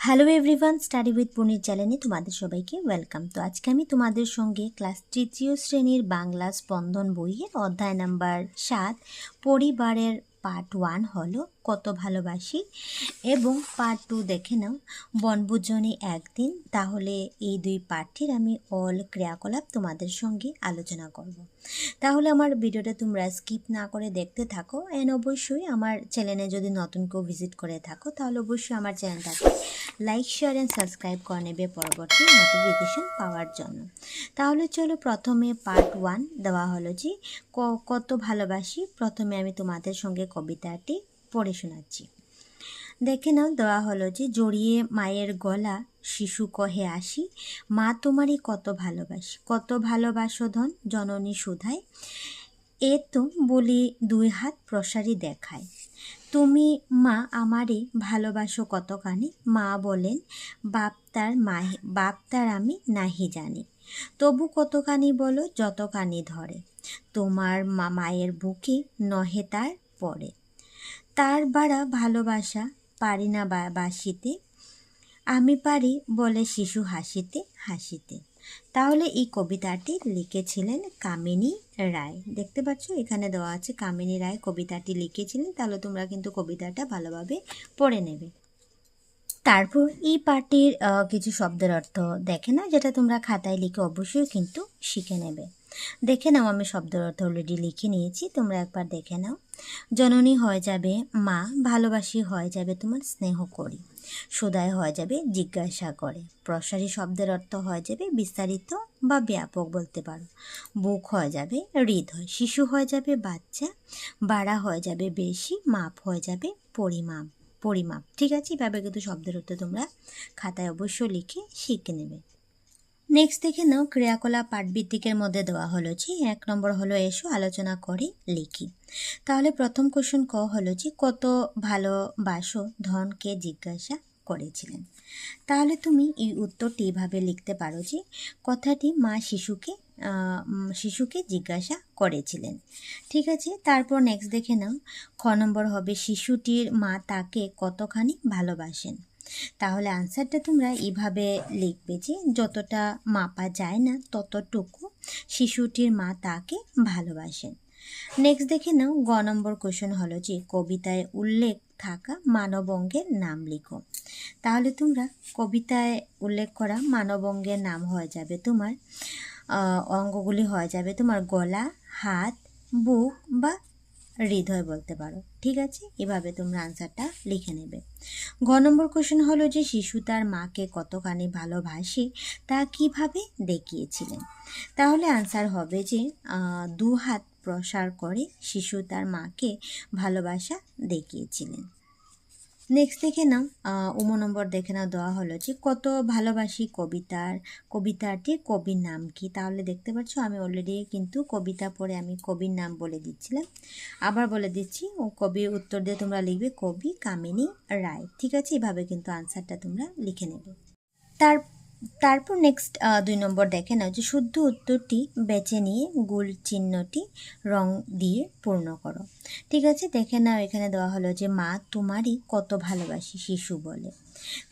Hello everyone, study with পুনির চ্যানেলে তোমাদের সবাইকে ওয়েলকাম। তো আজকে আমি তোমাদের সঙ্গে ক্লাস তৃতীয় শ্রেণীর বাংলা স্পন্দন বইয়ের অধ্যায় নাম্বার 7 পরিবারের পার্ট 1 হলো কত ভালোবাসি এবং পার্ট 2 দেখে নাও বনভোজনে একদিন। তাহলে এই দুই পাঠটির আমি অল ক্রিয়াকলাপ তোমাদের সঙ্গে আলোচনা করব। তাহলে আমার ভিডিওটা তোমরা স্কিপ না করে দেখতে থাকো। অ্যান্ড অবশ্যই আমার চ্যানেলে যদি নতুন কেউ ভিজিট করে থাকো তাহলে অবশ্যই আমার চ্যানেলটাকে লাইক, শেয়ার অ্যান্ড সাবস্ক্রাইব করে নেবে পরবর্তী নোটিফিকেশন পাওয়ার জন্য। তাহলে চলো, প্রথমে পার্ট 1 দেওয়া হলো যে কত ভালোবাসি। প্রথমে আমি তোমাদের সঙ্গে কবিতাটি পড়ে শোনাচ্ছি। দেখে নাও, দেওয়া হলো যে জড়িয়ে মায়ের গলা শিশু কহে আসি, মা তোমারই কত ভালোবাসি, কত ভালোবাসো ধন জননী সুধায়, এ তো বলি দুই হাত প্রসারী দেখায়, তুমি মা আমারে ভালোবাসো কতখানি, মা বলেন বাপ তার আমি নাহি জানি, তবু কতখানি বলো যতখানি ধরে, তোমার মায়ের বুকে নহে তার পড়ে, তার বাড়া ভালোবাসা পারি না বাসিতে, আমি পারি বলে শিশু হাসিতে হাসিতে। তাহলে এই কবিতাটি লিখেছিলেন কামিনী রায়। দেখতে পাচ্ছ এখানে দেওয়া আছে কামিনী রায় কবিতাটি লিখেছিলেন। তাহলে তোমরা কিন্তু কবিতাটা ভালোভাবে পড়ে নেবে। তারপর এই পাঠটির কিছু শব্দের অর্থ দেখে না, যেটা তোমরা খাতায় লিখে অবশ্যই কিন্তু শিখে নেবে। দেখে নাও, আমি শব্দের অর্থ অলরেডি লিখে নিয়েছি, তোমরা একবার দেখে নাও। জননী হয়ে যাবে মা, ভালোবাসি হয়ে যাবে তোমার স্নেহ করি, সুদায় হয়ে যাবে জিজ্ঞাসা করে, প্রসারী শব্দের অর্থ হয়ে যাবে বিস্তারিত বা ব্যাপক বলতে পারো, বুক হয়ে যাবে হৃদয়, শিশু হয়ে যাবে বাচ্চা, বাড়া হয়ে যাবে বেশি, মাপ হয়ে যাবে পরিমাপ। ঠিক আছে, এভাবে কিন্তু শব্দের অর্থ তোমরা খাতায় অবশ্যই লিখে শিখে নেবে। নেক্সট দেখে নাও, ক্রিয়াকলাপ পাঠভিত্তিকের মধ্যে দেওয়া হলো যে 1 নম্বর হলো এসো আলোচনা করে লিখি। তাহলে প্রথম কোশ্চেন হলো যে কত ভালোবাসো ধনকে জিজ্ঞাসা করেছিলেন। তাহলে তুমি এই উত্তরটি এভাবে লিখতে পারো যে কথাটি মা শিশুকে জিজ্ঞাসা করেছিলেন। ঠিক আছে, তারপর নেক্সট দেখে নাও, খ নম্বর হবে শিশুটির মা তাকে কতখানি ভালোবাসেন। তাহলে আনসারটা তোমরা এইভাবে লিখবে যে যতটা মাপা যায় না ততটুকু শিশুটির মা তাকে ভালোবাসেন। নেক্সট দেখে নাও, গ নম্বর কোশ্চেন হলো যে কবিতায় উল্লেখ থাকা মানবঙ্গের নাম লিখো। তাহলে তোমরা কবিতায় উল্লেখ করা মানবঙ্গের নাম হয়ে যাবে তোমার অঙ্গগুলি হয়ে যাবে তোমার গলা, হাত, বুক বা হৃদয় বলতে পারো। ঠিক আছে, এভাবে তোমরা আনসারটা লিখে নেবে। ঘ নম্বর কোশ্চেন হলো যে শিশু তার মাকে কতখানি ভালোবাসে তা কিভাবে দেখিয়েছিলেন। তাহলে আনসার হবে যে 2 হাত প্রসার করে শিশু তার মাকে ভালোবাসা দেখিয়েছিলেন। নেক্সট দেখে নাও, নম্বর দেখে নাও, দেওয়া হলো যে কত ভালোবাসি কবিতাটির কবির নাম কি। তাহলে দেখতে পাচ্ছ আমি অলরেডি কিন্তু কবিতা পড়ে আমি কবির নাম বলে দিচ্ছিলাম, আবার বলে দিচ্ছি। কবির উত্তর দিয়ে তোমরা লিখবে কবি কামিনী রায়। ঠিক আছে, এভাবে কিন্তু আনসারটা তোমরা লিখে নেবে। তারপর নেক্সট 2 নম্বর দেখে নাও যে শুদ্ধ উত্তরটি বেছে নিয়ে গোল চিহ্নটি রং দিয়ে পূর্ণ করো। ঠিক আছে, দেখে নাও এখানে দেওয়া হলো যে মা তোমারই কত ভালোবাসি শিশু বলে।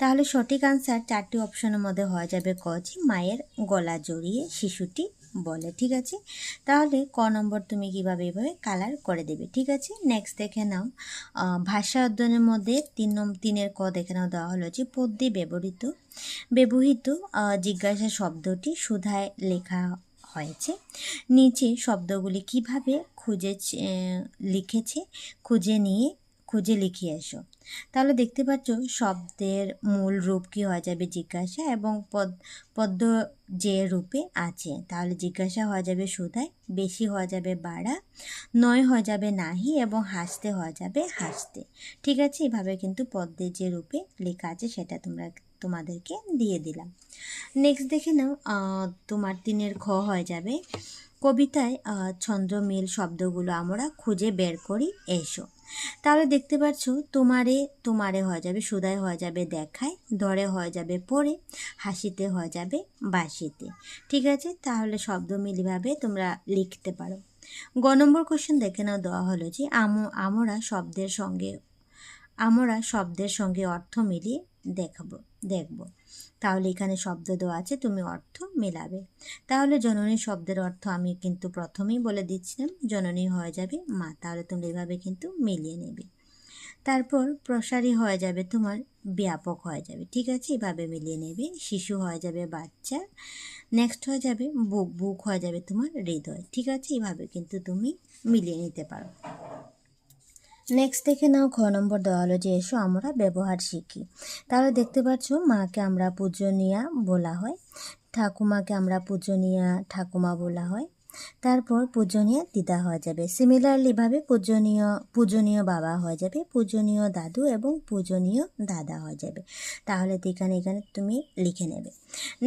তাহলে সঠিক আনসার 4টি অপশনের মধ্যে হয়ে যাবে ক, যে মায়ের গলা জড়িয়ে শিশুটি বলে। ঠিক আছে, তাহলে ক নম্বর তুমি কীভাবে এভাবে কালার করে দেবে। ঠিক আছে, নেক্সট দেখে নাও, ভাষা অধ্যয়নের মধ্যে 3-এর ক দেখে নাও, দেওয়া হলো যে পদ্যে ব্যবহৃত জিজ্ঞাসা শব্দটি সুধায় লেখা হয়েছে, নিচে শব্দগুলি কিভাবে খুঁজে লিখিয়ে এসো। তাহলে দেখতে পাচ্ছ শব্দের মূল রূপ কি হয়ে যাবে জিজ্ঞাসা, এবং পদ্য যে রূপে আছে। তাহলে জিজ্ঞাসা হয়ে যাবে সুধায়, বেশি হয়ে যাবে বাড়া, নয় হয়ে যাবে নাহি, এবং হাসতে হয়ে যাবে হাসতে। ঠিক আছে, এভাবে কিন্তু পদ্যের যে রূপে লেখা আছে সেটা তোমাদেরকে দিয়ে দিলাম। নেক্সট দেখে নাও, তোমার 3-এর খ হয়ে যাবে কবিতায় ছন্দ্রমিল শব্দগুলো আমরা খুঁজে বের করি এসো। তাহলে দেখতে পাচ্ছ তোমারে হয়ে যাবে সুদায় হয়ে যাবে দেখায়, ধরে হয়ে যাবে পড়ে, হাসিতে হয়ে যাবে বাসিতে। ঠিক আছে, তাহলে শব্দ মিলিভাবে তোমরা লিখতে পারো। গ নম্বর কোশ্চেন দেখে নাও, দেওয়া হলো যে আমরা শব্দের সঙ্গে আমরা শব্দের সঙ্গে অর্থ মিলিয়ে দেখব। তাহলে এখানে শব্দ দেওয়া আছে, তুমি অর্থ মেলাবে। তাহলে জননী শব্দের অর্থ আমি কিন্তু প্রথমেই বলে দিচ্ছিলাম, জননী হয়ে যাবে মা। তাহলে তুমি এভাবে কিন্তু মিলিয়ে নেবে। তারপর প্রসারী হয়ে যাবে তোমার ব্যাপক হয়ে যাবে, ঠিক আছে, এভাবে মিলিয়ে নেবে। শিশু হয়ে যাবে বাচ্চা, নেক্সট হয়ে যাবে বুক, বুক হয়ে যাবে তোমার হৃদয়, ঠিক আছে, এভাবে কিন্তু তুমি মিলিয়ে নিতে পারো। নেক্সট দেখে নাও, খ নম্বর দেওয়া হলো যে এসো আমরা ব্যবহার শিখি। তাহলে দেখতে পাচ্ছ মাকে আমরা পূজনীয়া বলা হয়, ঠাকুমাকে আমরা পূজনীয়া ঠাকুমা বলা হয়, তারপর পূজনীয় দিদা হয়ে যাবে। সিমিলারলিভাবে পূজনীয় বাবা হয়ে যাবে, পূজনীয় দাদু এবং পূজনীয় দাদা হয়ে যাবে। তাহলে এখানে তুমি লিখে নেবে।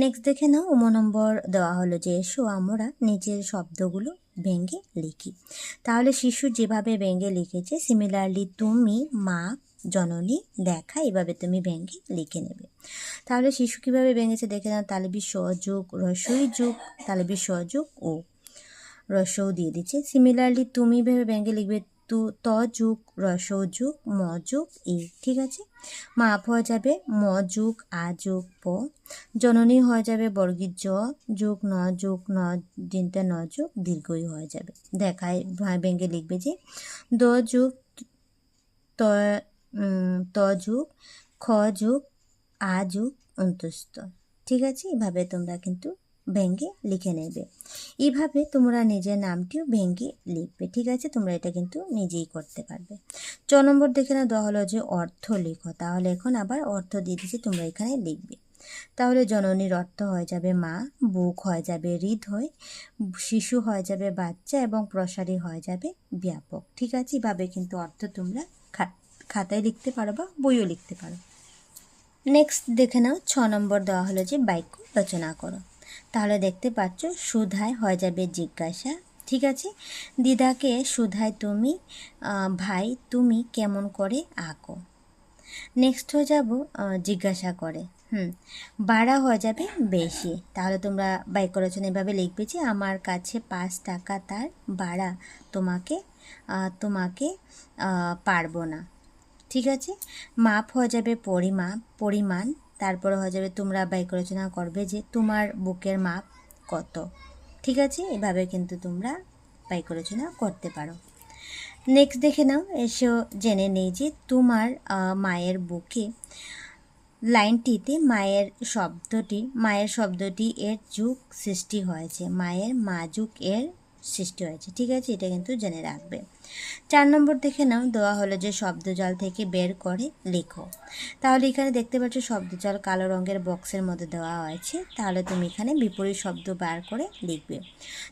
নেক্সট দেখে নাও, নম্বর দেওয়া হলো যে এসো আমরা নিচের শব্দগুলো ভেঙে লিখি। তাহলে শিশু যেভাবে ভেঙে লিখেছে, সিমিলারলি তুমি মা, জননী, দেখা, এভাবে তুমি ভেঙে লিখে নেবে। তাহলে শিশু কীভাবে ভেঙেছে দেখে নাও। তালবি সযোগ রসই যুগ, তালবি সযোগ ও রসও দিয়ে দিচ্ছে। সিমিলারলি তুমি ভেবে ভেঙে লিখবে ত যুগ রসও যুগ ম যুগ এ, ঠিক আছে। মাপ হয়ে যাবে ম যুগ আ যুগ প, জননী হয়ে যাবে বর্গীর জ যুগ ন যুগ ন দিনতে ন যুগ দীর্ঘই হয়ে যাবে। দেখায় ভেঙে লিখবে যে দ যুগ ত যুগ খ যুগ আ যুগ অন্তস্থ, ঠিক আছে। এভাবে তোমরা কিন্তু ভেঙে লিখে নেবে। এইভাবে তোমরা নিজের নামটিও ভেঙে লিখবে, ঠিক আছে। তোমরা এটা কিন্তু নিজেই করতে পারবে। 4 নম্বর দেখে না দেওয়া হলো যে অর্থ লিখো। তাহলে এখন আবার অর্থ দিয়ে দিচ্ছি, তোমরা এখানে লিখবে। তাহলে জননীর অর্থ হয়ে যাবে মা, বুক হয়ে যাবে হৃদয়, শিশু হয়ে যাবে বাচ্চা এবং প্রসারী হয়ে যাবে ব্যাপক, ঠিক আছে। এভাবে কিন্তু অর্থ তোমরা খাতায় লিখতে পারো বা বইও লিখতে পারো। নেক্সট দেখে নাও, 6 নম্বর দেওয়া হলো যে বাক্য রচনা করো। তাহলে দেখতে পাচ্ছ সুধায় হয়ে যাবে জিজ্ঞাসা, ঠিক আছে। দিদাকে সুধায় তুমি, ভাই তুমি কেমন করে আঁকো। নেক্সট হয়ে যাব জিজ্ঞাসা করে, বাড়া হয়ে যাবে বেশি। তাহলে তোমরা বাক্য রচনা এভাবে লিখবে যে আমার কাছে 5 টাকা তার বাড়া, তোমাকে পারবো না, ঠিক আছে। মাপ হয়ে যাবে পরিমাণ। তারপরে হয়ে যাবে তোমরা বাক্য রচনা করবে যে তোমার বুকের মাপ কত, ঠিক আছে। এভাবে কিন্তু তোমরা বাক্য রচনা করতে পারো। নেক্সট দেখে নাও, এসেও জেনে নেই যে তোমার মায়ের বুকে, লাইনটিতে মায়ের শব্দটি এর যুগ সৃষ্টি হয়েছে, মায়ের মা যুগ এর সৃষ্টি হয়েছে, ঠিক আছে। এটা কিন্তু জেনে রাখবে। 4 নম্বর দেখে নাও, দেওয়া হলো যে শব্দজাল থেকে বের করে লেখো। তাহলে এখানে দেখতে পাচ্ছ শব্দজাল কালো রঙের বক্সের মধ্যে দেওয়া হয়েছে। তাহলে তুমি এখানে বিপরীত শব্দ বার করে লিখবে।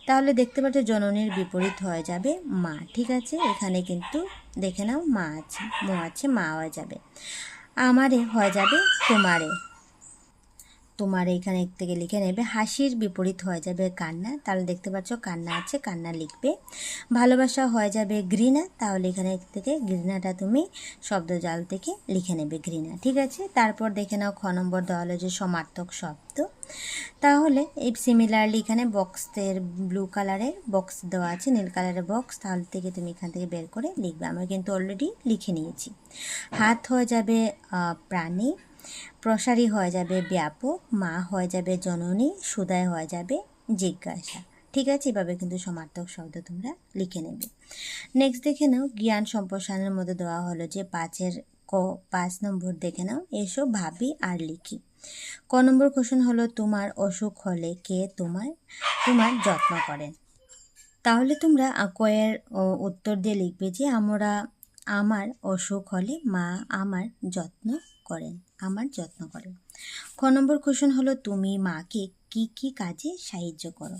তাহলে দেখতে পাচ্ছ জননীর বিপরীত হয়ে যাবে মা, ঠিক আছে। এখানে কিন্তু দেখে নাও মা আছে, মা হয়ে যাবে। আমারে হয়ে যাবে তোমারে এখানে থেকে লিখে নেবে। হাসির বিপরীত হয়ে যাবে কান্না। তাহলে দেখতে পাচ্ছ কান্না আছে, কান্না লিখবে। ভালোবাসা হয়ে যাবে ঘৃণা। তাহলে এখানে থেকে ঘৃণাটা তুমি শব্দজাল থেকে লিখে নেবে, ঘৃণা, ঠিক আছে। তারপর দেখে নাও, খ নম্বর দেওয়া হলো যে সমার্থক শব্দ। তাহলে এই সিমিলারলি এখানে বক্সের ব্লু কালারের বক্স দেওয়া আছে, নীল কালারের বক্স, তাহলে থেকে তুমি এখান থেকে বের করে লিখবে। আমি কিন্তু অলরেডি লিখে নিয়েছি। হাত হয়ে যাবে প্রাণী, প্রসারী হয়ে যাবে ব্যাপক, মা হয়ে যাবে জননী, সুদায় হয়ে যাবে জিজ্ঞাসা, ঠিক আছে। এভাবে কিন্তু সমার্থক শব্দ তোমরা লিখে নেবে। নেক্সট দেখে নাও, জ্ঞান সম্প্রসারণের মধ্যে দেওয়া হলো যে 5 নম্বর দেখে নাও, এসো ভাবি আর লিখি। ক নম্বর কোশ্চেন হলো তোমার অসুখ হলে কে তোমার যত্ন করেন। তাহলে তোমরা কয়ের উত্তর দিয়ে লিখবে যে আমার অসুখ হলে মা আমার যত্ন করেন। খ নম্বর কোশ্চেন হলো তুমি মাকে কি কি কাজে সাহায্য করো।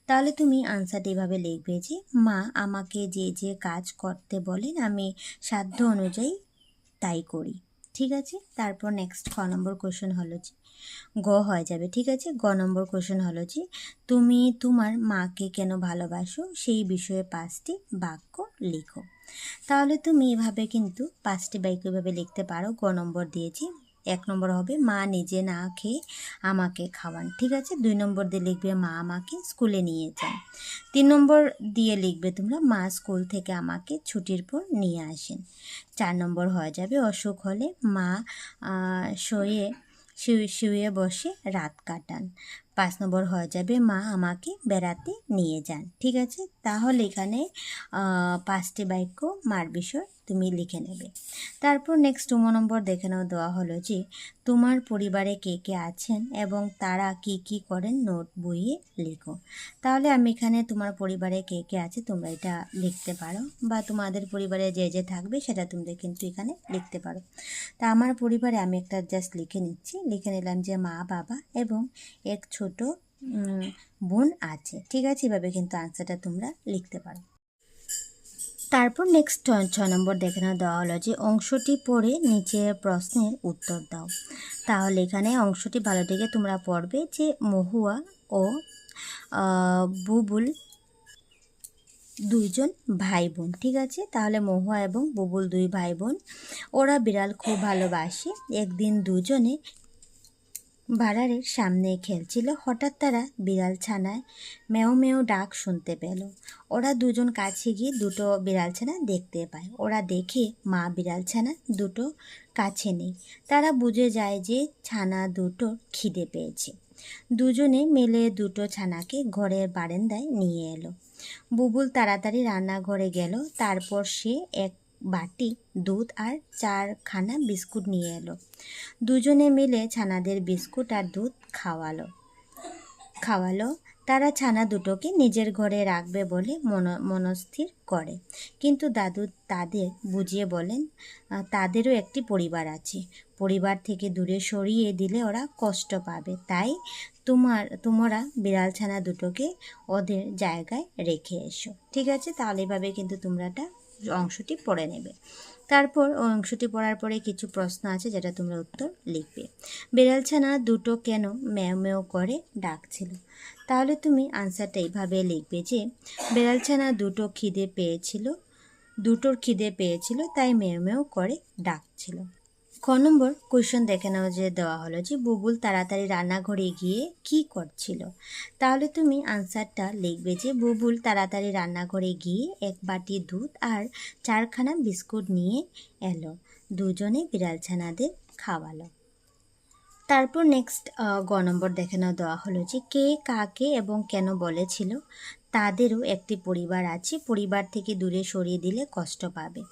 তাহলে তুমি আনসারটা এভাবে লিখবে যে মা আমাকে যে যে কাজ করতে বলেন আমি সাধ্য অনুযায়ী তাই করি, ঠিক আছে। তারপর নেক্সট খ নম্বর কোশ্চেন হলো যে গ হয়ে যাবে, ঠিক আছে। গ নম্বর কোশ্চেন হলো যে তুমি তোমার মাকে কেন ভালোবাসো, সেই বিষয়ে 5টি বাক্য লিখো। তাহলে তুমি এভাবে কিন্তু 5টি বাক্য এভাবে লিখতে পারো। গ নম্বর দিয়েছি 1 নম্বর হবে মা নিজে না খেয়ে আমাকে খাওয়ান। ঠিক আছে, 2 নম্বর দিয়ে লিখবে মা আমাকে স্কুলে নিয়ে যান। 3 নম্বর দিয়ে লিখবে তোমরা মা স্কুল থেকে আমাকে ছুটির পর নিয়ে আসেন। 4 নম্বর হয়ে যাবে অসুখ হলে মা শুয়ে বসে রাত কাটান। 5 নম্বর হয়ে যাবে মা আমাকে বেড়াতে নিয়ে যান। ঠিক আছে, তাহলে এখানে 5টি বাক্য মার বিষয় তুমি লিখে নেবে। তারপর নেক্সট 2 নম্বর দেখে নাও, দেওয়া হলো যে তোমার পরিবারে কে কে আছেন এবং তারা কি কি করেন নোট বইয়ে লিখো। তাহলে আমি এখানে তোমার পরিবারে কে কে আছে তোমরা এটা লিখতে পারো, বা তোমাদের পরিবারে যে যে থাকবে সেটা তোমরা কিন্তু এখানে লিখতে পারো। তা আমার পরিবারে আমি একটা জাস্ট লিখে নিলাম যে মা বাবা এবং এক ছোট বোন আছে। ঠিক আছে, এভাবে কিন্তু আনসারটা তোমরা লিখতে পারো। তারপর নেক্সট 6 নম্বর দেখে নাও, দেওয়া হলো যে অংশটি পড়ে নিচে প্রশ্নের উত্তর দাও। তাহলে এখানে অংশটি ভালো থেকে তোমরা পড়বে যে মহুয়া ও বুবুল দুইজন ভাই বোন। ঠিক আছে, তাহলে মহুয়া এবং বুবুল 2 ভাই বোন, ওরা বিড়াল খুব ভালোবাসে। একদিন দুজনে বাড়ারের সামনে খেলছিল, হঠাৎ তারা বিড়াল ছানায় মেও মেও ডাক শুনতে পেল। ওরা দুজন কাছে গিয়ে দুটো বিড়াল ছানা দেখতে পায়। ওরা দেখে মা বিড়াল ছানা দুটো কাছে নেই। তারা বুঝে যায় যে ছানা দুটো খিদে পেয়েছে। দুজনে মিলে দুটো ছানাকে ঘরের বারান্দায় নিয়ে এলো। বুবুল তাড়াতাড়ি রান্নাঘরে গেল। তারপর সে এক বাটি দুধ আর 4খানা বিস্কুট নিয়ে এলো। দুজনে মিলে ছানাদের বিস্কুট আর দুধ খাওয়ালো। তারা ছানা দুটোকে নিজের ঘরে রাখবে বলে মনস্থির করে, কিন্তু দাদু তাদের বুঝিয়ে বলেন তাদেরও একটি পরিবার আছে। পরিবার থেকে দূরে সরিয়ে দিলে ওরা কষ্ট পাবে, তাই তোমরা বিড়াল ছানা দুটোকে ওদের জায়গায় রেখে এসো। ঠিক আছে, তাহলে এভাবে কিন্তু তোমরা অংশটি পড়ে নেবে। তারপর অংশটি পড়ার পরে কিছু প্রশ্ন আছে যেটা তোমরা উত্তর লিখবে। বিড়ালছানা দুটো কেন ম্যাও ম্যাও করে ডাকছিল? তাহলে তুমি আনসারটা এইভাবে লিখবে যে বিড়ালছানা দুটোর খিদে পেয়েছিল তাই ম্যাও ম্যাও করে ডাকছিল। ক নম্বর কোয়েশ্চন দেখে নাও, যে দেওয়া হলো যে বুবুল তাড়াতাড়ি রান্নাঘরে গিয়ে কি করছিল। তাহলে তুমি আনসারটা লিখবে যে বুবুল তাড়াতাড়ি রান্নাঘরে গিয়ে এক বাটি দুধ আর 4খানা বিস্কুট নিয়ে এলো। দুজনে বিড়ালছানাদের খাওয়ালো। তারপর নেক্সট গ নম্বর দেখে নাও, দেওয়া হলো যে কে কাকে এবং কেন বলেছিল তাদেরও একটি পরিবার আছে, পরিবার থেকে দূরে সরিয়ে দিলে কষ্ট পাবে,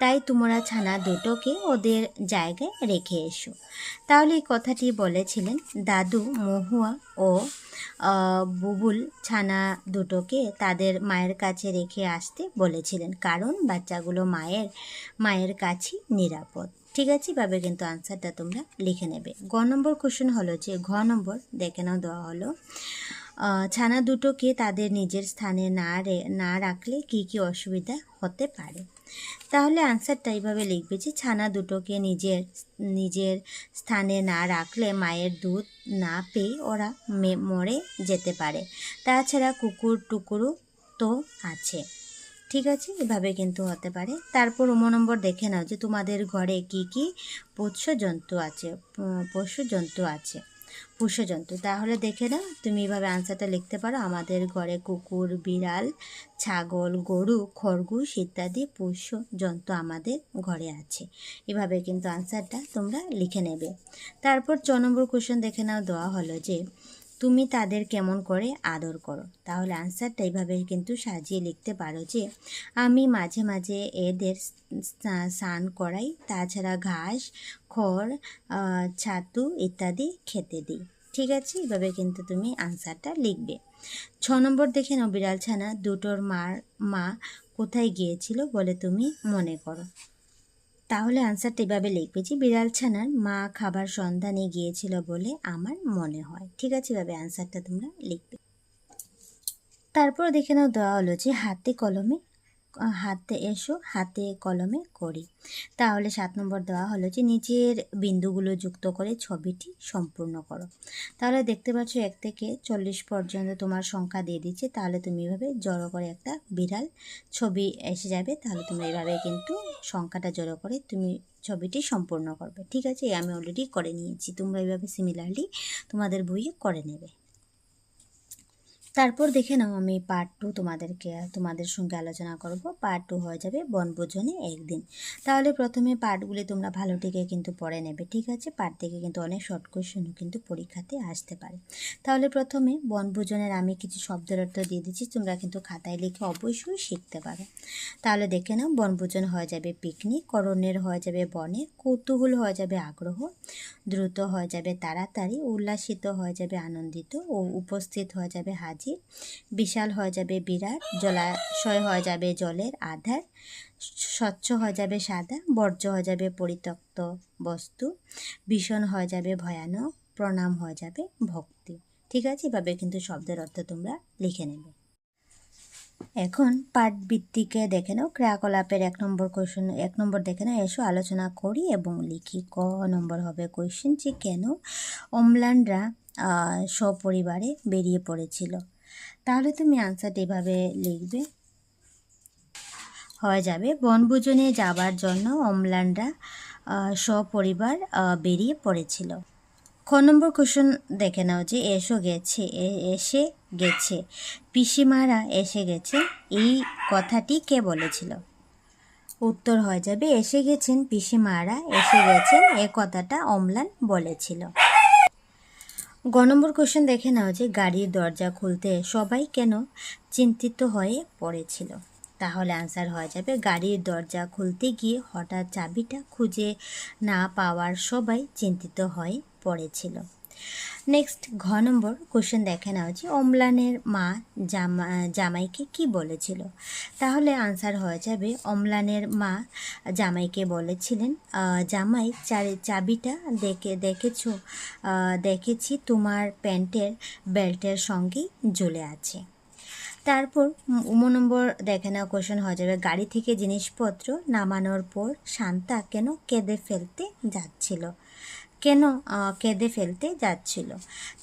তাই তোমরা ছানা দুটোকে ওদের জায়গায় রেখে এসো। তাহলে এই কথাটি বলেছিলেন দাদু মহুয়া ও বুবুল ছানা দুটোকে তাদের মায়ের কাছে রেখে আসতে বলেছিলেন, কারণ বাচ্চাগুলো মায়ের কাছেই নিরাপদ। ঠিক আছে, এভাবে কিন্তু আনসারটা তোমরা লিখে নেবে। গ নম্বর কোশ্চেন হলো যে ঘ নম্বর দেখে নাও, দেওয়া হলো ছানা দুটোকে তাদের নিজের স্থানে না রাখলে কি কি অসুবিধা হতে পারে। তাহলে আনসারটা এইভাবে লিখবে যে ছানা দুটোকে নিজের স্থানে না রাখলে মায়ের দুধ না পেয়ে ওরা মরে যেতে পারে। তাছাড়া কুকুর টুকুরও তো আছে। ঠিক আছে, এভাবে কিন্তু হতে পারে। তারপর নম্বর দেখে নাও যে তোমাদের ঘরে কি কি পোষ্য জন্তু। তাহলে দেখে নাও, তুমি এভাবে আনসারটা লিখতে পারো আমাদের ঘরে কুকুর, বিড়াল, ছাগল, গরু, খরগোশ ইত্যাদি পোষ্য জন্তু আমাদের ঘরে আছে। এভাবে কিন্তু আনসারটা তোমরা লিখে নেবে। তারপর 4 নম্বর কোশ্চেন দেখে নাও, দেওয়া হলো যে তুমি তাদের কেমন করে আদর করো। তাহলে আনসারটা এইভাবে কিন্তু সাজিয়ে লিখতে পারো যে আমি মাঝে মাঝে এদের স্নান করাই, তাছাড়া ঘাস, খড়, ছাতু ইত্যাদি খেতে দিই। ঠিক আছে, এভাবে কিন্তু তুমি আনসারটা লিখবে। 6 নম্বর দেখে নাও, বিড়ালছানা দুটোর মা কোথায় গিয়েছিল বলে তুমি মনে করো। তাহলে আনসারটা এভাবে লিখবে যে বিড়ালছানার মা খাবার সন্ধানে গিয়েছিল বলে আমার মনে হয়। ঠিক আছে, এভাবে আনসারটা তোমরা লিখবে। তারপর দেখে নাও, দেওয়া হলো যে হাতে কলমে হাতে কলমে করি। তাহলে 7 নম্বর দেওয়া হলো যে নিচের বিন্দুগুলো যুক্ত করে ছবিটি সম্পূর্ণ করো। তাহলে দেখতে পাচ্ছ 1 থেকে 40 পর্যন্ত তোমার সংখ্যা দিয়ে দিচ্ছে। তাহলে তুমি এভাবে জড়ো করে একটা বিড়াল ছবি এসে যাবে। তাহলে তুমি এভাবে কিন্তু সংখ্যাটা জড়ো করে তুমি ছবিটি সম্পূর্ণ করবে। ঠিক আছে, আমি অলরেডি করে নিয়েছি, তোমরা এইভাবে সিমিলারলি তোমাদের বইয়ে করে নেবে। তারপর দেখে নাও আমি পার্ট 2 তোমাদের সঙ্গে আলোচনা করব। পার্ট 2 হয়ে যাবে বনভোজনে একদিন। তাহলে প্রথমে পার্টগুলি তোমরা ভালো থেকে কিন্তু পড়ে নেবে। ঠিক আছে, পার্ট থেকে কিন্তু অনেক শর্ট কোয়েশ্চেনও কিন্তু পরীক্ষাতে আসতে পারে। তাহলে প্রথমে বনভোজনের আমি কিছু শব্দের অর্থ দিয়ে দিচ্ছি, তোমরা কিন্তু খাতায় লিখে অবশ্যই শিখতে পারো। তাহলে দেখে নাও, বনভোজন হয়ে যাবে পিকনিক, অরণ্যের হয়ে যাবে বনে, কৌতূহল হয়ে যাবে আগ্রহ, দ্রুত হয়ে যাবে তাড়াতাড়ি, উল্লাসিত হয়ে যাবে আনন্দিত, ও উপস্থিত হয়ে যাবে হাজির, বিশাল হয়ে যাবে বিরাট, জলাশয় হয়ে যাবে জলের আধার, স্বচ্ছ হয়ে যাবে সাদা, বর্জ্য হয়ে যাবে পরিত্যক্ত বস্তু, ভীষণ হয়ে যাবে ভয়ানক, প্রণাম হয়ে যাবে ভক্তি। ঠিক আছে, এভাবে কিন্তু শব্দের অর্থ তোমরা লিখে নেবে। এখন পাঠ ভিত্তিকে দেখে নাও। ক্রিয়াকলাপের 1 নম্বর দেখে নাও, এসো আলোচনা করি এবং লিখি। ক নম্বর হবে কোয়েশ্চেন যে কেন অম্লানরা সপরিবারে বেরিয়ে পড়েছিল। তাহলে তুমি আনসারটা এভাবে লিখবে, হয়ে যাবে বনভোজনে যাবার জন্য অম্লানরা সপরিবার বেরিয়ে পড়েছিল। খ নম্বর কোশ্চেন দেখে নাও যে এসে গেছে পিসিমারা এসে গেছে, এই কথাটি কে বলেছিল। উত্তর হয়ে যাবে এসে গেছেন পিসিমারা এসে গেছেন, এ কথাটা অম্লান বলেছিল। গ নম্বর কোশ্চেন দেখে নাও যে গাড়ির দরজা খুলতে সবাই কেন চিন্তিত হয়ে পড়েছিল। তাহলে আনসার হয়ে যাবে গাড়ির দরজা খুলতে গিয়ে হঠাৎ চাবিটা খুঁজে না পাওয়ার সবাই চিন্তিত হয়ে পড়েছিল। নেক্সট ঘ নম্বর কোশ্চেন দেখে নাও যে অম্লানের মা জামাইকে কি বলেছিল। তাহলে আনসার হয়ে যাবে অম্লানের মা জামাইকে বলেছিলেন, জামাই চাবিটা দেখেছি তোমার প্যান্টের বেল্টের সঙ্গেই ঝুলে আছে। তারপর নম্বর দেখে নাও কোশ্চেন হয়ে যাবে গাড়ি থেকে জিনিসপত্র নামানোর পর শান্তা কেন কেঁদে ফেলতে যাচ্ছিল।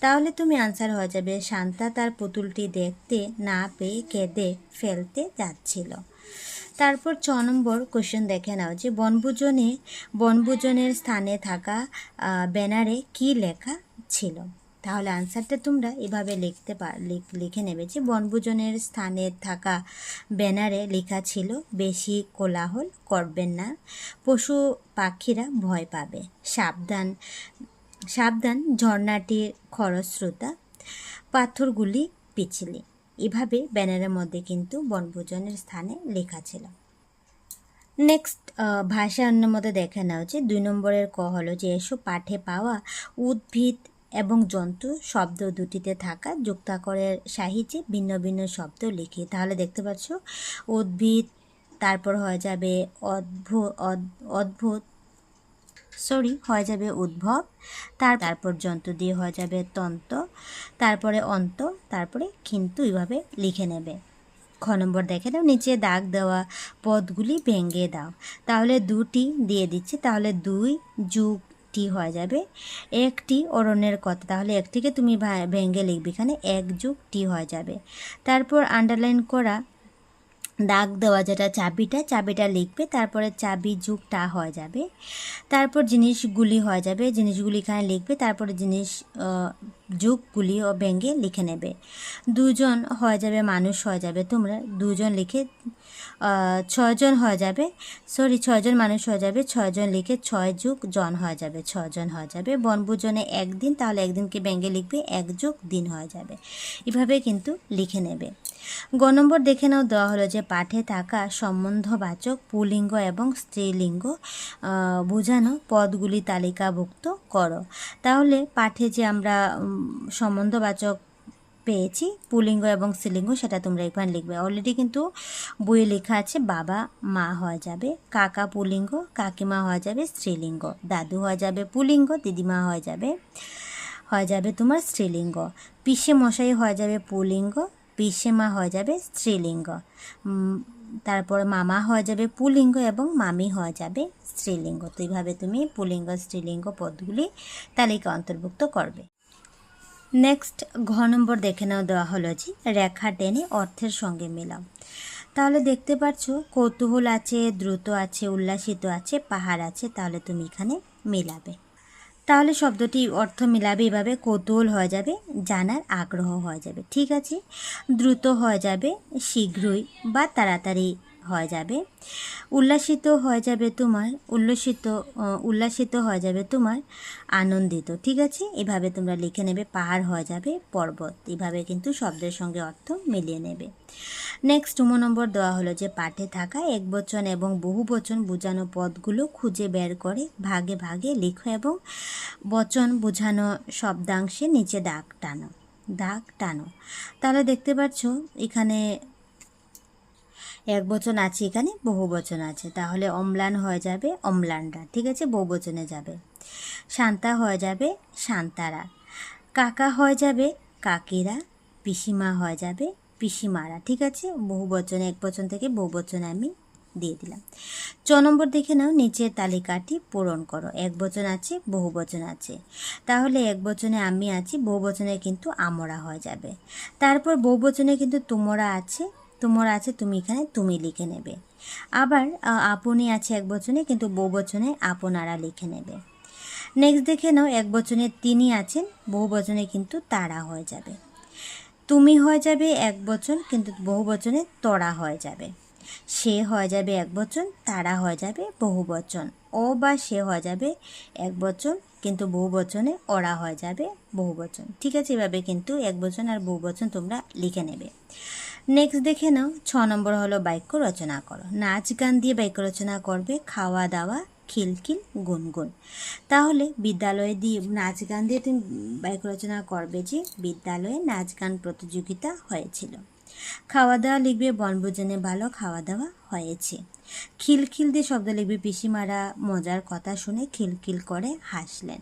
তাহলে তুমি আনসার হয়ে যাবে শান্তা তার পুতুলটি দেখতে না পেয়ে কেঁদে ফেলতে যাচ্ছিল। তারপর 6 নম্বর কোশ্চেন দেখে নাও যে বনভোজনের স্থানে থাকা ব্যানারে কি লেখা ছিল। তাহলে আনসারটা তোমরা এভাবে লিখে নেবে যে বনভোজনের স্থানে থাকা ব্যানারে লেখা ছিল বেশি কোলাহল করবেন না, পশু পাখিরা ভয় পাবে, সাবধান ঝর্ণাটির খরস্রোতা, পাথরগুলি পিছলে। এভাবে ব্যানারের মধ্যে কিন্তু বনভোজনের স্থানে লেখা ছিল। নেক্সট ভাষা অন্যের মধ্যে দেখে নাও যে 2 নম্বরের ক হলো যে এসব পাঠে পাওয়া উদ্ভিদ এবং জন্তু শব্দ দুটিতে থাকা যুক্তাক্ষরের সাহায্যে ভিন্ন ভিন্ন শব্দ লিখি। তাহলে দেখতে পাচ্ছ উদ্ভিদ, তারপর হয়ে যাবে উদ্ভব, তারপর জন্তু দিয়ে হয়ে যাবে তন্ত, তারপরে অন্ত, তারপরে কিন্তু এইভাবে লিখে নেবে। খ নম্বর দেখে নাও নিচে দাগ দেওয়া পদগুলি ভেঙে দাও। তাহলে 2টি দিয়ে দিচ্ছে, তাহলে 2 যোগ টি হয়ে যাবে একটি অরণ্যের কথা। তাহলে একটিকে তুমি ভেঙে লিখবে, এখানে 1 যোগ টি হয়ে যাবে। তারপর আন্ডারলাইন করা দাগ দেওয়া যেটা চাবিটা লিখবে, তারপরে চাবি যুগটা হয়ে যাবে। তারপর জিনিসগুলি হয়ে যাবে, জিনিসগুলি এখানে লিখবে, তারপরে জিনিস যুগগুলি ও ভেঙে লিখে নেবে। 2 জন হয়ে যাবে মানুষ হয়ে যাবে, তোমরা 2 জন লিখে 6 জন হয়ে যাবে, 6 জন মানুষ হয়ে যাবে, 6 জন লিখে 6 যোগ জন হয়ে যাবে, 6 জন হয়ে যাবে। বনভোজনে একদিন, তাহলে একদিনকে ভেঙে লিখবে 1 যোগ দিন হয়ে যাবে। এভাবে কিন্তু লিখে নেবে। গ নম্বর দেখে নাও দেওয়া হলো যে পাঠে থাকা সম্বন্ধবাচক পুল্লিঙ্গ এবং স্ত্রীলিঙ্গ বোঝানো পদগুলি তালিকাভুক্ত করো। তাহলে পাঠে যে আমরা সম্বন্ধবাচক পেয়েছি পুল্লিঙ্গ এবং স্ত্রীলিঙ্গ, সেটা তোমরা এখানে লিখবে। অলরেডি কিন্তু বইয়ে লেখা আছে বাবা মা হয়ে যাবে, কাকা পুল্লিঙ্গ, কাকিমা হয়ে যাবে স্ত্রীলিঙ্গ, দাদু হয়ে যাবে পুল্লিঙ্গ, দিদিমা হয়ে যাবে তোমার স্ত্রীলিঙ্গ, পিসে মশাই হয়ে যাবে পুল্লিঙ্গ, পিসেমা হয়ে যাবে স্ত্রীলিঙ্গ, তারপর মামা হয়ে যাবে পুল্লিঙ্গ এবং মামি হয়ে যাবে স্ত্রীলিঙ্গ। তো এইভাবে তুমি পুল্লিঙ্গ স্ত্রীলিঙ্গ পদগুলি তালিকা অন্তর্ভুক্ত করবে। নেক্সট ঘ নম্বর দেখে নাও, দেওয়া হলো যে রেখা টেনে অর্থের সঙ্গে মেলাও। তাহলে দেখতে পাচ্ছ কৌতূহল আছে, দ্রুত আছে, উল্লাসিত আছে, পাহাড় আছে। তাহলে তুমি এখানে মেলাবে। তাহলে শব্দটি অর্থ মিলাবে এভাবে, কৌতূহল হয়ে যাবে জানার আগ্রহ হয়ে যাবে, ঠিক আছে। দ্রুত হয়ে যাবে শীঘ্রই বা তাড়াতাড়ি হয়ে যাবে। উল্লাসিত হয়ে যাবে তোমার উল্লাসিত হয়ে যাবে তোমার আনন্দিত, ঠিক আছে। এভাবে তোমরা লিখে নেবে। পাহাড় হয়ে যাবে পর্বত। এভাবে কিন্তু শব্দের সঙ্গে অর্থ মিলিয়ে নেবে। নেক্সট নম্বর দেওয়া হলো যে পাঠে থাকা একবচন এবং বহুবচন বোঝানো পদগুলো খুঁজে বের করে ভাগে ভাগে লিখো এবং বচন বোঝানো শব্দাংশে নিচে দাগ টানো। তাহলে দেখতে পাচ্ছ এখানে একবচন আছে, এখানে বহুবচন আছে। তাহলে অম্লান হয়ে যাবে অম্লানরা, ঠিক আছে, বহুবচনে যাবে। শান্তা হয়ে যাবে শান্তারা। কাকা হয়ে যাবে কাকিরা। পিসিমা হয়ে যাবে পিসিমারা, ঠিক আছে। বহুবচনে একবচন থেকে বহুবচনে আমি দিয়ে দিলাম। চ নম্বর দেখে নাও, নিচের তালিকাটি পূরণ করো। একবচন আছে, বহুবচন আছে। তাহলে একবচনে আমি আছি, বহুবচনে কিন্তু আমরা হয়ে যাবে। তারপর বহুবচনে কিন্তু তোমরা আছে, তুমি এখানে তুমি লিখে নেবে। আবার আপনি আছে একবচনে, কিন্তু বহুবচনে আপনারা লিখে নেবে। নেক্সট দেখে নাও, একবচনে তিনি আছেন, বহুবচনে কিন্তু তারা হয়ে যাবে। তুমি হয়ে যাবে একবচন, কিন্তু বহুবচনে তোরা হয়ে যাবে। সে হয়ে যাবে একবচন, তারা হয়ে যাবে বহুবচন। ও বা সে হয়ে যাবে একবচন, কিন্তু বহুবচনে ওরা হয়ে যাবে বহুবচন, ঠিক আছে। এভাবে কিন্তু একবচন আর বহুবচন তোমরা লিখে নেবে। নেক্সট দেখে নাও, 6 নম্বর হলো বাক্য রচনা করো। নাচ গান দিয়ে বাক্য রচনা করবে। খাওয়া দাওয়া, খিলখিল, গুনগুন। তাহলে বিদ্যালয়ে দিয়ে নাচ গান দিয়ে তুমি বাক্য রচনা করবে যে বিদ্যালয়ে নাচ গান প্রতিযোগিতা হয়েছিল। খাওয়া দাওয়া লিখবে বনভোজনে ভালো খাওয়া দাওয়া হয়েছে। খিলখিল দিয়ে শব্দ লিখবে পিসিমারা মজার কথা শুনে খিলখিল করে হাসলেন।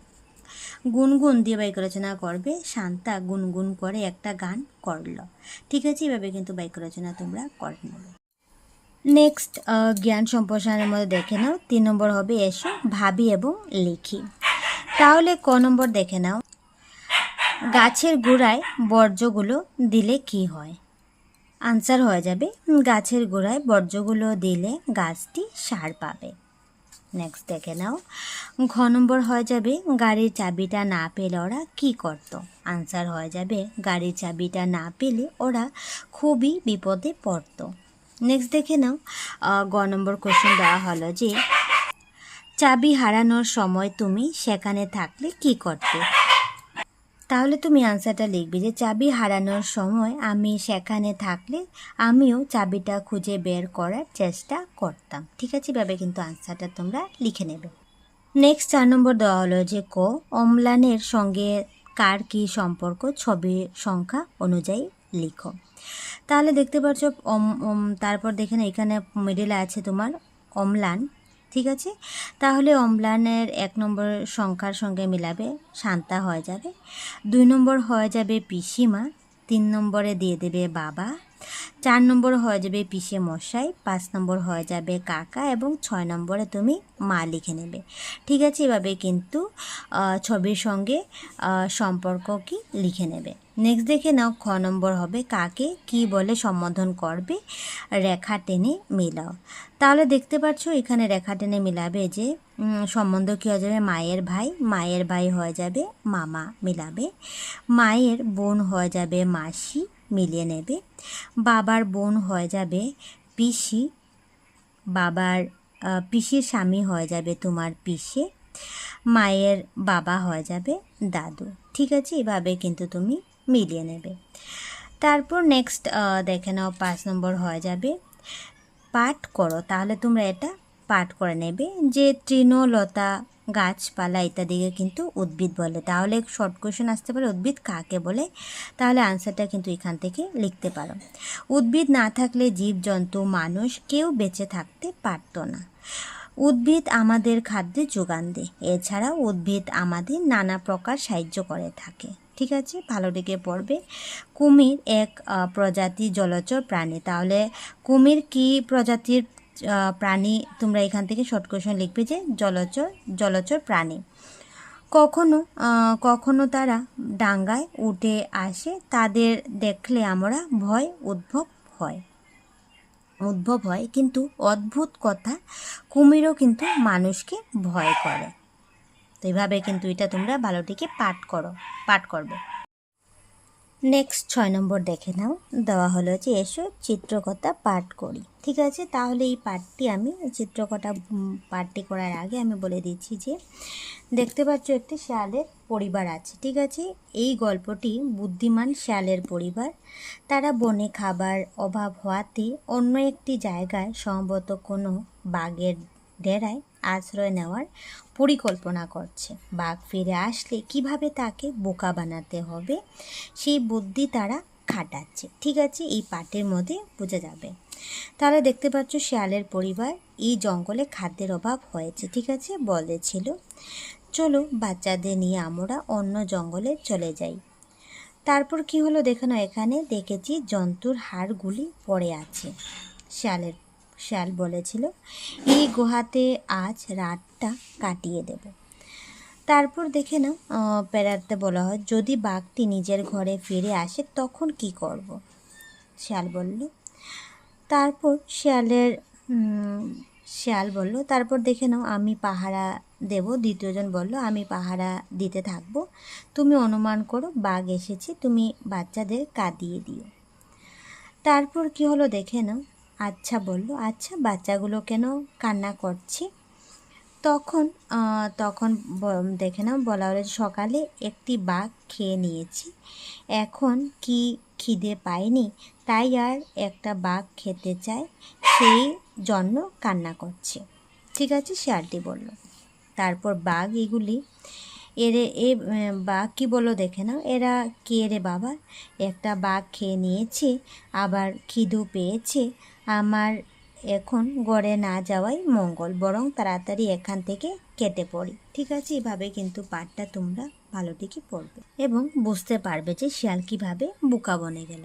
গুনগুন দিয়ে বাক্য রচনা করবে শান্তা গুনগুন করে একটা গান করলো, ঠিক আছে। এভাবে কিন্তু বাক্য রচনা তোমরা করে নেবে। নেক্সট জ্ঞান সম্প্রসারণের মধ্যে দেখে নাও, 3 নম্বর হবে এসো ভাবি এবং লিখি। তাহলে ক নম্বর দেখে নাও, গাছের গোড়ায় বর্জ্যগুলো দিলে কি হয়? আনসার হয়ে যাবে গাছের গোড়ায় বর্জ্যগুলো দিলে গাছটি সার পাবে। নেক্সট দেখে নাও, ঘ নম্বর হয়ে যাবে গাড়ির চাবিটা না পেলে ওরা কি করত? আনসার হয়ে যাবে গাড়ির চাবিটা না পেলে ওরা খুবই বিপদে পড়ত। নেক্সট দেখে নাও, গ নম্বর কোশ্চেন দেওয়া হলো যে চাবি হারানোর সময় তুমি সেখানে থাকলে কি করতে? তাহলে তুমি আনসারটা লিখবে যে চাবি হারানোর সময় আমি সেখানে থাকলে আমিও চাবিটা খুঁজে বের করার চেষ্টা করতাম, ঠিক আছে। এভাবে কিন্তু আনসারটা তোমরা লিখে নেবে। নেক্সট 4 নম্বর দেওয়া হলো যে ক অম্লানের সঙ্গে কার কি সম্পর্ক ছবি সংখ্যা অনুযায়ী লিখো। তাহলে দেখতে পাচ্ছ তারপর দেখে না এখানে মিডিলে আছে তোমার অম্লান, ঠিক আছে। তাহলে অম্লানের 1 নম্বর সংখ্যার সঙ্গে মিলাবে শান্তা হয়ে যাবে। 2 নম্বর হয়ে যাবে পিসিমা। 3 নম্বরে দিয়ে দেবে বাবা। 4 নম্বর হয়ে যাবে পিসে মশাই। 5 নম্বর হয়ে যাবে কাকা এবং 6 নম্বরে তুমি মা লিখে নেবে, ঠিক আছে। এভাবে কিন্তু ছবির সঙ্গে সম্পর্ক কি লিখে নেবে। নেক্সট দেখে নাও, খ নম্বর হবে কাকে কি বলে সম্বোধন করবে রেখা টেনে মিলাও। তাহলে দেখতে পাচ্ছ এখানে রেখা টেনে মিলাবে যে সম্বন্ধ কী হয়ে যাবে মায়ের ভাই হয়ে যাবে মামা মিলাবে। মায়ের বোন হয়ে যাবে মাসি মিলিয়ে নেবে। বাবার বোন হয়ে যাবে পিসি। পিসির স্বামী হয়ে যাবে তোমার পিসে। মায়ের বাবা হয়ে যাবে দাদু, ঠিক আছে। এভাবে কিন্তু তুমি মিলিয়ে নেবে। তারপর নেক্সট দেখে নাও 5 নম্বর হয়ে যাবে পাঠ করো। তাহলে তোমরা এটা পাঠ করে নেবে যে তৃণলতা গাছপালা ইত্যাদিকে কিন্তু উদ্ভিদ বলে। তাহলে শর্ট কোয়েশ্চেন আসতে পারে উদ্ভিদ কাকে বলে, তাহলে আনসারটা কিন্তু এখান থেকে লিখতে পারো। উদ্ভিদ না থাকলে জীবজন্তু মানুষ কেউ বেঁচে থাকতে পারতো না। উদ্ভিদ আমাদের খাদ্যে যোগান দেয়, এছাড়া উদ্ভিদ আমাদের নানা প্রকার সাহায্য করে থাকে। ঠিক আছে, ভালো দিকে পড়বে। কুমির এক প্রজাতি জলচর প্রাণী। তাহলে কুমির কি প্রজাতির প্রাণী? তোমরা এখান থেকে শর্ট কোয়েশ্চন লিখবে যে জলচর প্রাণী। কখনো তারা ডাঙ্গায় উঠে আসে, তাদের দেখলে আমরা উদ্ভব হয়। কিন্তু অদ্ভুত কথা, কুমিরও কিন্তু মানুষকে ভয় করে। তো এইভাবে কিন্তু এটা তোমরা ভালোটিকে পাঠ করবে। নেক্সট 6 নম্বর দেখে নাও, দেওয়া হলো যে এসো চিত্রকথা পাঠ করি। ঠিক আছে, তাহলে এই পাঠটি করার আগে আমি বলে দিচ্ছি যে দেখতে পাচ্ছ একটি শেয়ালের পরিবার আছে। ঠিক আছে, এই গল্পটি বুদ্ধিমান শেয়ালের পরিবার। তারা বনে খাবার অভাব হওয়াতে অন্য একটি জায়গায় সম্ভবত কোনো বাঘের ডেরায় আশ্রয় নেওয়ার পরিকল্পনা করছে। বাঘ ফিরে আসলে কিভাবে তাকে বোকা বানাতে হবে সেই বুদ্ধি তারা খাটাচ্ছে। ঠিক আছে, এই পাঠের মধ্যে বোঝা যাবে। তাহলে দেখতে পাচ্ছ শেয়ালের পরিবার, এই জঙ্গলে খাদ্যের অভাব হয়েছে। ঠিক আছে, বলেছিল চলো বাচ্চাদের নিয়ে আমরা অন্য জঙ্গলে চলে যাই। তারপর কি হলো দেখানো, এখানে দেখেছি জন্তুর হাড়গুলি পড়ে আছে। শেয়াল বলেছিল এই গুহাতে আজ রাতটা কাটিয়ে দেব। তারপর দেখে না প্যারাতে বলা হয় যদি বাঘটি নিজের ঘরে ফিরে আসে তখন কি করব। শেয়াল বলল তারপর দেখে নাও আমি পাহারা দেব। দ্বিতীয়জন বলল আমি পাহারা দিতে থাকবো, তুমি অনুমান করো বাঘ এসেছে, তুমি বাচ্চাদের কাঁদিয়ে দিও। তারপর কি হলো দেখে নাও, আচ্ছা বলল, আচ্ছা বাচ্চাগুলো কেন কান্না করছে? তখন দেখে নাও বলা হলো সকালে একটি বাঘ খেয়ে নিয়েছি, এখন কি খিদে পায়নি, তাই আর একটা বাঘ খেতে চায়, সেই জন্য কান্না করছে। ঠিক আছে, শেয়ালটি বলল। তারপর বাঘ বাঘ কি বললো দেখে নাও, এরা কে রে বাবা, একটা বাঘ খেয়ে নিয়েছে আবার খিদু পেয়েছে, আমার এখন গড়ে না যাওয়াই মঙ্গল, বরং তাড়াতাড়ি এখান থেকে কেটে পড়ি। ঠিক আছে, এভাবে কিন্তু পাঠটা তোমরা ভালোটিকে পড়বে এবং বুঝতে পারবে যে শিয়াল কীভাবে বোকা বনে গেল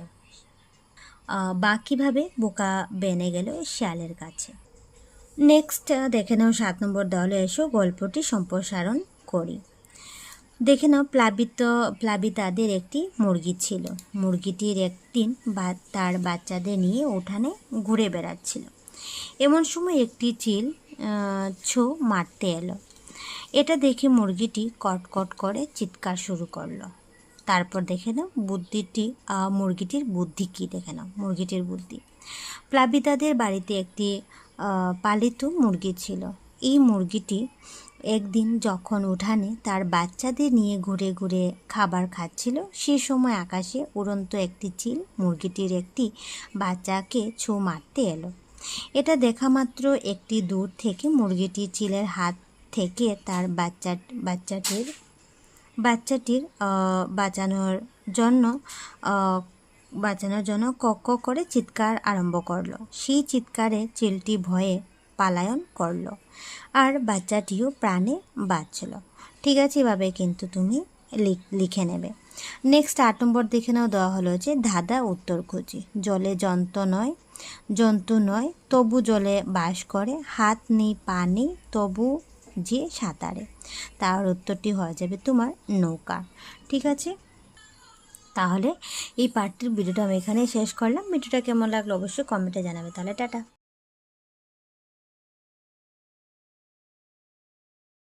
বা কীভাবে বোকা বেনে গেল শিয়ালের কাছে। নেক্সট দেখে নাও 7 নম্বর দলে এসো গল্পটি সম্প্রসারণ করি। দেখে নাও প্লাবিতাদের একটি মুরগি ছিল। মুরগিটির একদিন তার বাচ্চাদের নিয়ে উঠানে ঘুরে বেড়াচ্ছিল। এমন সময় একটি চিল ছো মারতে এলো। এটা দেখে মুরগিটি কটকট করে চিৎকার শুরু করলো। তারপর দেখে নাও মুরগিটির বুদ্ধি কী, দেখে নাও মুরগিটির বুদ্ধি। প্লাবিতাদের বাড়িতে একটি পালিত মুরগি ছিল। এই মুরগিটি একদিন যখন উঠানে তার বাচ্চাদের নিয়ে ঘুরে ঘুরে খাবার খাচ্ছিল, সে সময় আকাশে উড়ন্ত একটি চিল মুরগিটির একটি বাচ্চাকে ছো মারতে এলো। এটা দেখা মাত্র একটি দূর থেকে মুরগিটি চিলের হাত থেকে তার বাচ্চাটির বাঁচানোর জন্য কক করে চিৎকার আরম্ভ করলো। সেই চিৎকারে চিলটি ভয়ে পালায়ন করলো আর বাচ্চাটিও প্রাণে বাঁচল। ঠিক আছে, এভাবে কিন্তু তুমি লিখে নেবে। নেক্সট 8 নম্বর দেখে নাও, দেওয়া হলো যে ধাঁধা উত্তর খুঁজি। জলে জন্তু নয় তবু জলে বাস করে, হাত নেই পা নেই তবু যে সাঁতারে। তার উত্তরটি হয়ে যাবে তোমার নৌকা। ঠিক আছে, তাহলে এই পার্টটির ভিডিওটা আমি এখানে শেষ করলাম। ভিডিওটা কেমন লাগলো অবশ্যই কমেন্টে জানাবে। তাহলে টাটা।